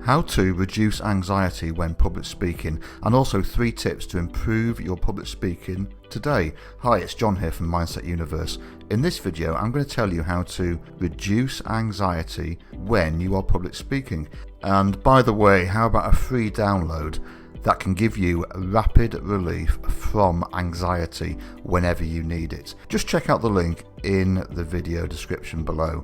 How to reduce anxiety when public speaking, and also 3 tips to improve your public speaking today. Hi, it's John here from Mindset Universe. In this video, I'm going to tell you how to reduce anxiety when you are public speaking. And by the way, how about a free download that can give you rapid relief from anxiety whenever you need it? Just check out the link in the video description below.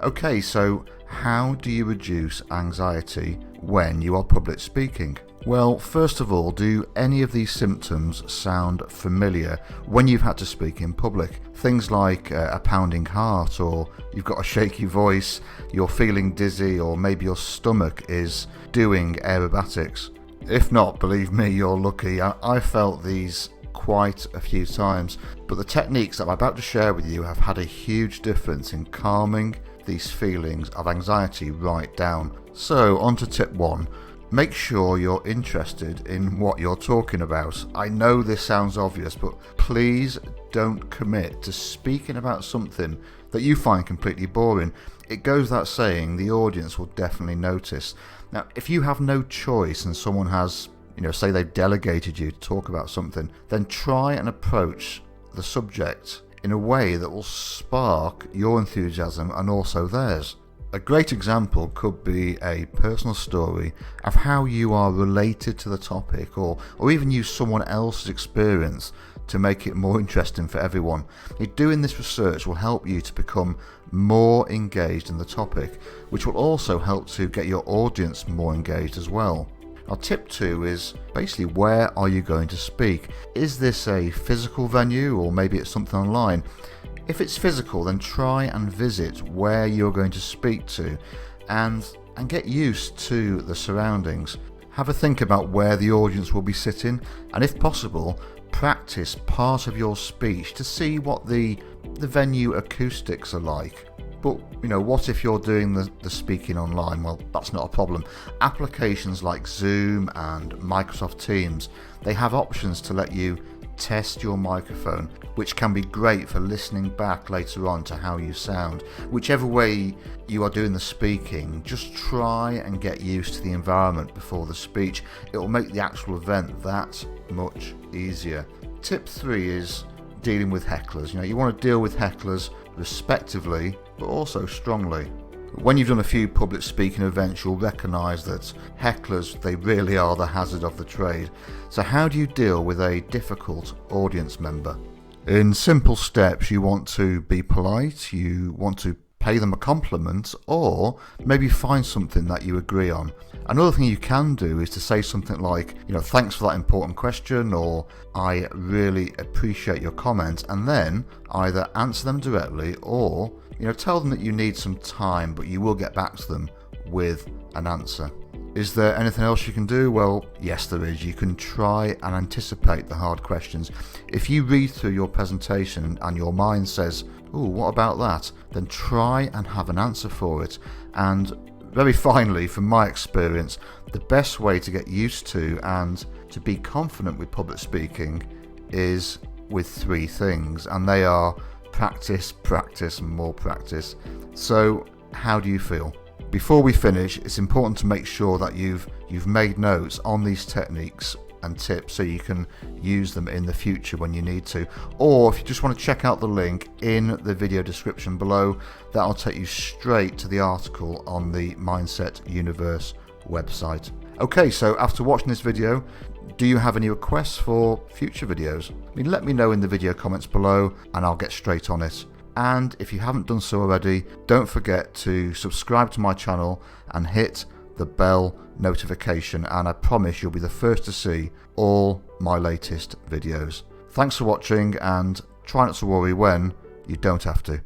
Okay, so how do you reduce anxiety when you are public speaking? Well, first of all, do any of these symptoms sound familiar when you've had to speak in public? Things like a pounding heart, or you've got a shaky voice, you're feeling dizzy, or maybe your stomach is doing aerobatics. If not, believe me, you're lucky. I felt these quite a few times, but the techniques that I'm about to share with you have had a huge difference in calming these feelings of anxiety right down. So on to tip 1. Make sure you're interested in what you're talking about. I know this sounds obvious, but please don't commit to speaking about something that you find completely boring. It goes without saying, the audience will definitely notice. Now, if you have no choice and someone has, say they've delegated you to talk about something, then try and approach the subject in a way that will spark your enthusiasm and also theirs. A great example could be a personal story of how you are related to the topic, or even use someone else's experience to make it more interesting for everyone. Doing this research will help you to become more engaged in the topic, which will also help to get your audience more engaged as well. Now, tip 2 is basically, where are you going to speak? Is this a physical venue, or maybe it's something online? If it's physical, then try and visit where you're going to speak to and get used to the surroundings. Have a think about where the audience will be sitting, and if possible, practice part of your speech to see what the venue acoustics are like. But, what if you're doing the speaking online? Well, that's not a problem. Applications like Zoom and Microsoft Teams, they have options to let you test your microphone, which can be great for listening back later on to how you sound. Whichever way you are doing the speaking, just try and get used to the environment before the speech. It will make the actual event that much easier. Tip 3 is dealing with hecklers. You want to deal with hecklers respectively, but also strongly. When you've done a few public speaking events, you'll recognise that hecklers, they really are the hazard of the trade. So how do you deal with a difficult audience member? In simple steps, you want to be polite, you want to pay them a compliment, or maybe find something that you agree on. Another thing you can do is to say something like, thanks for that important question, or I really appreciate your comment, and then either answer them directly or tell them that you need some time, but you will get back to them with an answer. Is there anything else you can do? Well, yes, there is. You can try and anticipate the hard questions. If you read through your presentation and your mind says, "Ooh, what about that?" then try and have an answer for it. And very finally, from my experience, the best way to get used to and to be confident with public speaking is with 3 things, and they are practice, practice, and more practice. So how do you feel? Before we finish, it's important to make sure that you've made notes on these techniques and tips so you can use them in the future when you need to. Or if you just want to check out the link in the video description below, that'll take you straight to the article on the Mindset Universe website. Okay, so after watching this video, do you have any requests for future videos? Let me know in the video comments below and I'll get straight on it. And if you haven't done so already, don't forget to subscribe to my channel and hit the bell notification, and I promise you'll be the first to see all my latest videos. Thanks for watching, and try not to worry when you don't have to.